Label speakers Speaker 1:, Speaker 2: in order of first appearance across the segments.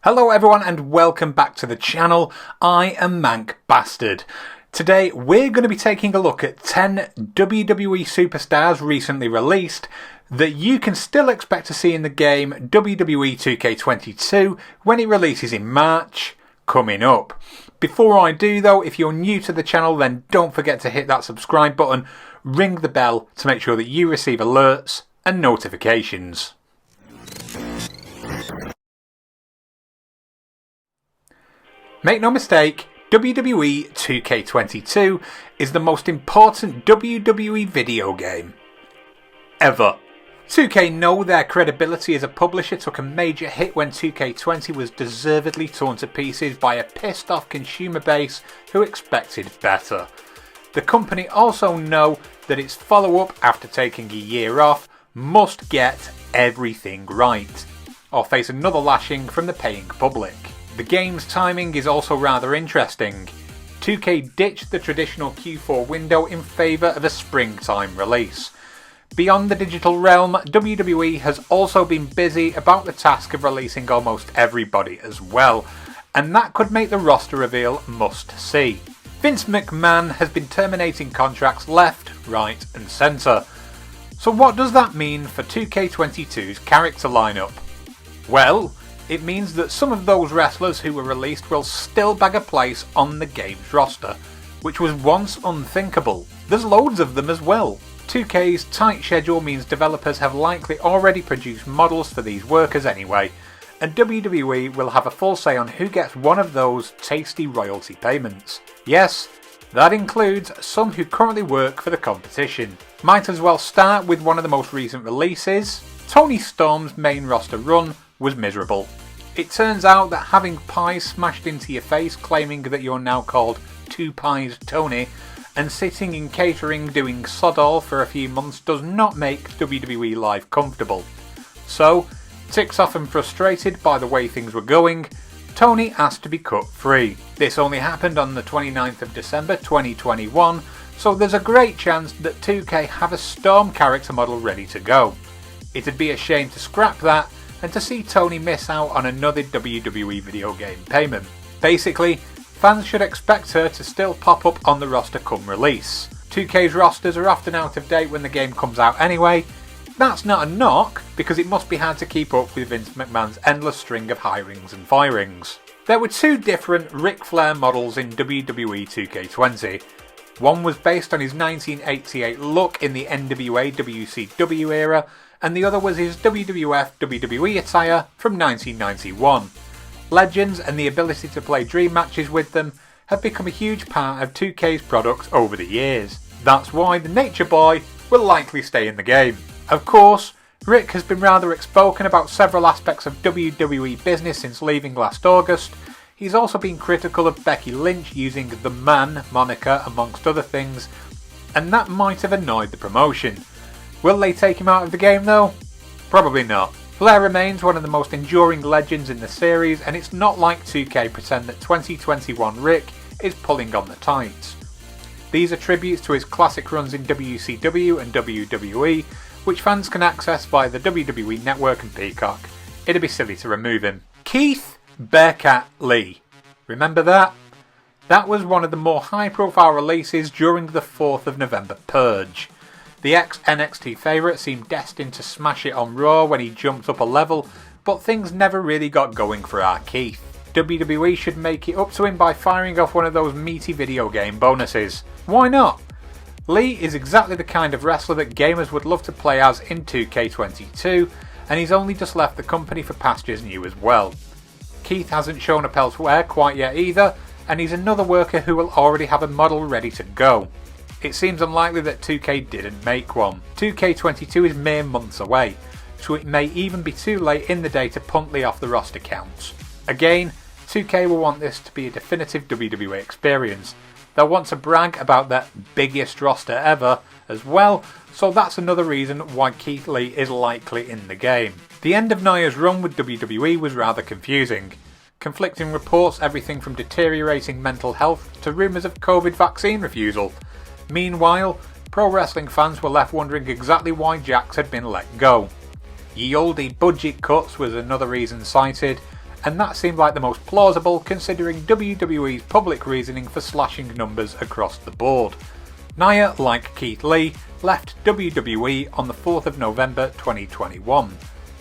Speaker 1: Hello everyone and welcome back to the channel. I am MancBasTurd. Today we're going to be taking a look at 10 WWE superstars recently released that you can still expect to see in the game WWE 2K22 when it releases in March coming up. Before I do though, if you're new to the channel then don't forget to hit that subscribe button, ring the bell to make sure that you receive alerts and notifications. Make no mistake, WWE 2K22 is the most important WWE video game ever. 2K know their credibility as a publisher took a major hit when 2K20 was deservedly torn to pieces by a pissed off consumer base who expected better. The company also know that its follow-up after taking a year off must get everything right, or face another lashing from the paying public. The game's timing is also rather interesting. 2K ditched the traditional Q4 window in favour of a springtime release. Beyond the digital realm, WWE has also been busy about the task of releasing almost everybody as well, and that could make the roster reveal must-see. Vince McMahon has been terminating contracts left, right and centre. So what does that mean for 2K22's character lineup? Well, it means that some of those wrestlers who were released will still bag a place on the game's roster, which was once unthinkable. There's loads of them as well. 2K's tight schedule means developers have likely already produced models for these workers anyway, and WWE will have a full say on who gets one of those tasty royalty payments. Yes, that includes some who currently work for the competition. Might as well start with one of the most recent releases. Toni Storm's main roster run was miserable. It turns out that having pies smashed into your face claiming that you're now called Two Pies Tony and sitting in catering doing sod all for a few months does not make WWE life comfortable. So, ticked off and frustrated by the way things were going, Tony asked to be cut free. This only happened on the 29th of December 2021, so there's a great chance that 2K have a Storm character model ready to go. It'd be a shame to scrap that and to see Toni miss out on another WWE video game payment. Basically, fans should expect her to still pop up on the roster come release. 2K's rosters are often out of date when the game comes out anyway. That's not a knock, because it must be hard to keep up with Vince McMahon's endless string of hirings and firings. There were two different Ric Flair models in WWE 2K20. One was based on his 1988 look in the NWA WCW era, and the other was his WWF WWE attire from 1991. Legends and the ability to play dream matches with them have become a huge part of 2K's products over the years. That's why the Nature Boy will likely stay in the game. Of course, Rick has been rather outspoken about several aspects of WWE business since leaving last August. He's also been critical of Becky Lynch using the Man moniker amongst other things, and that might have annoyed the promotion. Will they take him out of the game though? Probably not. Flair remains one of the most enduring legends in the series, and it's not like 2K pretend that 2021 Rick is pulling on the tights. These are tributes to his classic runs in WCW and WWE, which fans can access via the WWE Network and Peacock. It'd be silly to remove him. Keith Bearcat Lee. Remember that? That was one of the more high profile releases during the 4th of November purge. The ex-NXT favourite seemed destined to smash it on Raw when he jumped up a level, but things never really got going for our Keith. WWE should make it up to him by firing off one of those meaty video game bonuses. Why not? Lee is exactly the kind of wrestler that gamers would love to play as in 2K22, and he's only just left the company for pastures new as well. Keith hasn't shown up elsewhere quite yet either, and he's another worker who will already have a model ready to go. It seems unlikely that 2K didn't make one. 2K22 is mere months away, so it may even be too late in the day to punt Lee off the roster counts. Again, 2K will want this to be a definitive WWE experience. They'll want to brag about their biggest roster ever as well, so that's another reason why Keith Lee is likely in the game. The end of Nia's run with WWE was rather confusing. Conflicting reports everything from deteriorating mental health to rumours of COVID vaccine refusal. Meanwhile, pro wrestling fans were left wondering exactly why Jax had been let go. Ye olde budget cuts was another reason cited, and that seemed like the most plausible considering WWE's public reasoning for slashing numbers across the board. Nia, like Keith Lee, left WWE on the 4th of November 2021.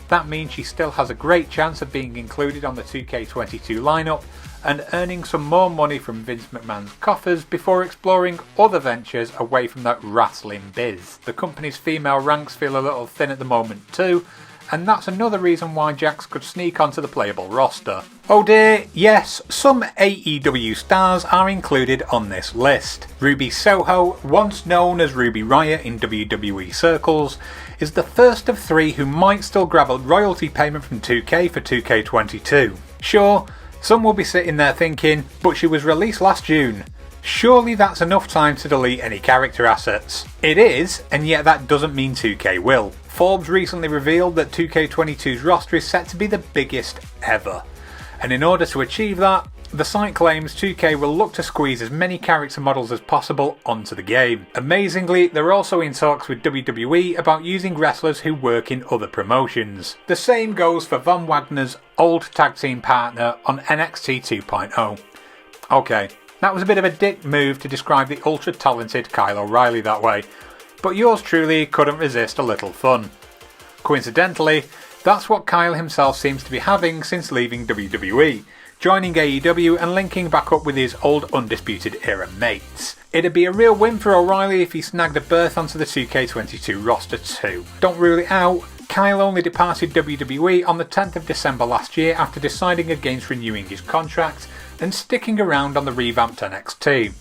Speaker 1: That means she still has a great chance of being included on the 2K22 lineup and earning some more money from Vince McMahon's coffers before exploring other ventures away from that wrestling biz. The company's female ranks feel a little thin at the moment too, and that's another reason why Jax could sneak onto the playable roster. Oh dear, yes, some AEW stars are included on this list. Ruby Soho, once known as Ruby Riott in WWE circles, is the first of 3 who might still grab a royalty payment from 2K for 2K22. Sure, some will be sitting there thinking, but she was released last June. Surely that's enough time to delete any character assets. It is, and yet that doesn't mean 2K will. Forbes recently revealed that 2K22's roster is set to be the biggest ever. And in order to achieve that, the site claims 2K will look to squeeze as many character models as possible onto the game. Amazingly, they're also in talks with WWE about using wrestlers who work in other promotions. The same goes for Von Wagner's old tag team partner on NXT 2.0. Okay, that was a bit of a dick move to describe the ultra talented Kyle O'Reilly that way, but yours truly couldn't resist a little fun. Coincidentally, that's what Kyle himself seems to be having since leaving WWE, joining AEW and linking back up with his old Undisputed Era mates. It'd be a real win for O'Reilly if he snagged a berth onto the 2K22 roster too. Don't rule it out, Kyle only departed WWE on the 10th of December last year after deciding against renewing his contract and sticking around on the revamped NXT.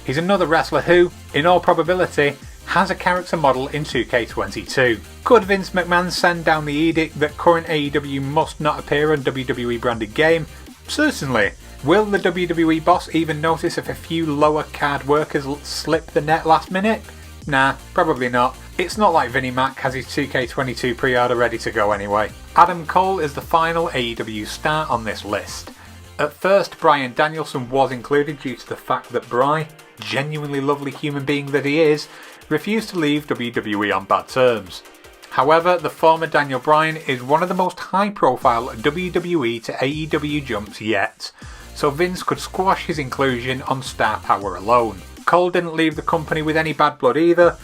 Speaker 1: He's another wrestler who, in all probability, has a character model in 2K22. Could Vince McMahon send down the edict that current AEW must not appear on WWE branded game? Certainly. Will the WWE boss even notice if a few lower card workers slip the net last minute? Nah, probably not. It's not like Vinnie Mac has his 2K22 pre-order ready to go anyway. Adam Cole is the final AEW star on this list. At first, Bryan Danielson was included due to the fact that Bry, genuinely lovely human being that he is, refused to leave WWE on bad terms. However, the former Daniel Bryan is one of the most high-profile WWE to AEW jumps yet, so Vince could squash his inclusion on star power alone. Cole didn't leave the company with any bad blood either,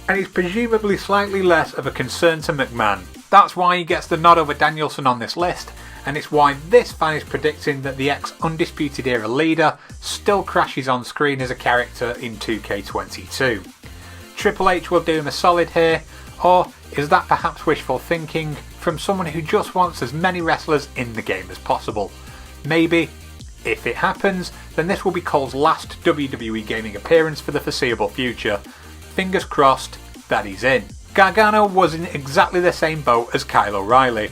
Speaker 1: and is presumably slightly less of a concern to McMahon. That's why he gets the nod over Danielson on this list, and it's why this fan is predicting that the ex-Undisputed Era leader still crashes on screen as a character in 2K22. Triple H will do him a solid here, or is that perhaps wishful thinking from someone who just wants as many wrestlers in the game as possible? Maybe. If it happens, then this will be Cole's last WWE gaming appearance for the foreseeable future. Fingers crossed that he's in. Gargano was in exactly the same boat as Kyle O'Reilly.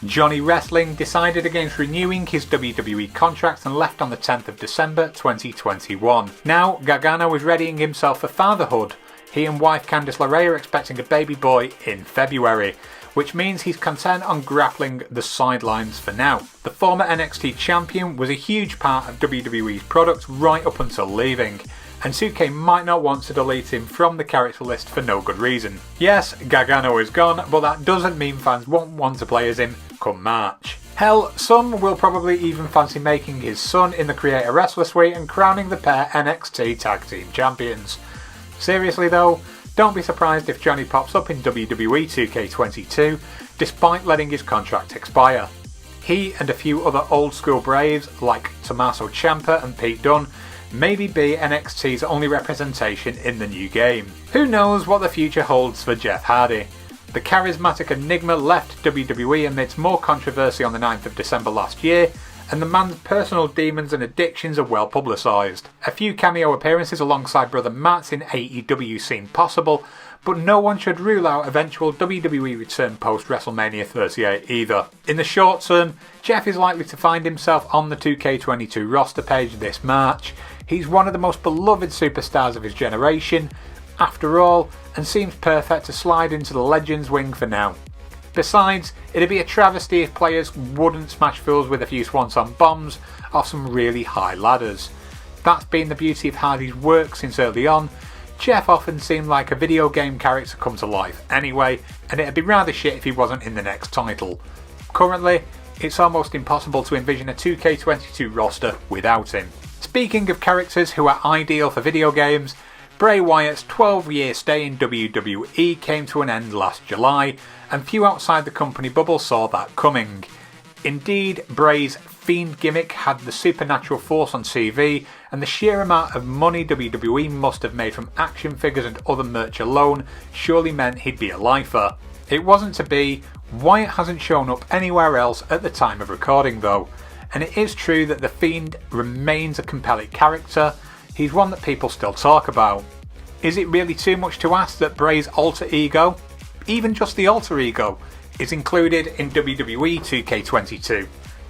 Speaker 1: Johnny Wrestling decided against renewing his WWE contract and left on the 10th of December 2021. Now, Gargano is readying himself for fatherhood. He and wife Candice LeRae are expecting a baby boy in February, which means he's content on grappling the sidelines for now. The former NXT champion was a huge part of WWE's product right up until leaving, and 2K might not want to delete him from the character list for no good reason. Yes, Gargano is gone, but that doesn't mean fans won't want to play as him come March. Hell, some will probably even fancy making his son in the Creator Wrestler Suite and crowning the pair NXT Tag Team Champions. Seriously though, don't be surprised if Johnny pops up in WWE 2K22 despite letting his contract expire. He and a few other old school Braves like Tommaso Ciampa and Pete Dunne maybe be NXT's only representation in the new game. Who knows what the future holds for Jeff Hardy? The charismatic enigma left WWE amidst more controversy on the 9th of December last year, and the man's personal demons and addictions are well publicised. A few cameo appearances alongside brother Matt in AEW seem possible, but no one should rule out eventual WWE return post WrestleMania 38 either. In the short term, Jeff is likely to find himself on the 2K22 roster page this March. He's one of the most beloved superstars of his generation, after all, and seems perfect to slide into the Legends wing for now. Besides, it'd be a travesty if players wouldn't smash fools with a few swanton bombs or some really high ladders. That's been the beauty of Hardy's work since early on. Jeff often seemed like a video game character come to life anyway, and it'd be rather shit if he wasn't in the next title. Currently, it's almost impossible to envision a 2K22 roster without him. Speaking of characters who are ideal for video games, Bray Wyatt's 12-year stay in WWE came to an end last July, and few outside the company bubble saw that coming. Indeed, Bray's Fiend gimmick had the supernatural force on TV, and the sheer amount of money WWE must have made from action figures and other merch alone surely meant he'd be a lifer. It wasn't to be. Wyatt hasn't shown up anywhere else at the time of recording though, and it is true that the Fiend remains a compelling character. He's one that people still talk about. Is it really too much to ask that Bray's alter ego, even just the alter ego, is included in WWE 2K22?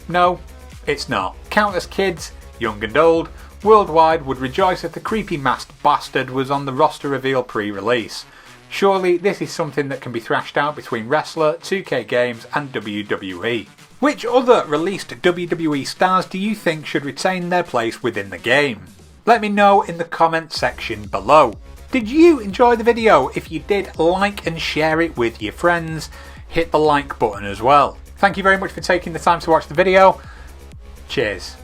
Speaker 1: No, it's not. Countless kids, young and old, worldwide would rejoice if the creepy masked bastard was on the roster reveal pre-release. Surely this is something that can be thrashed out between Wrestler, 2K Games and WWE. Which other released WWE stars do you think should retain their place within the game? Let me know in the comment section below. Did you enjoy the video? If you did, like and share it with your friends. Hit the like button as well. Thank you very much for taking the time to watch the video. Cheers.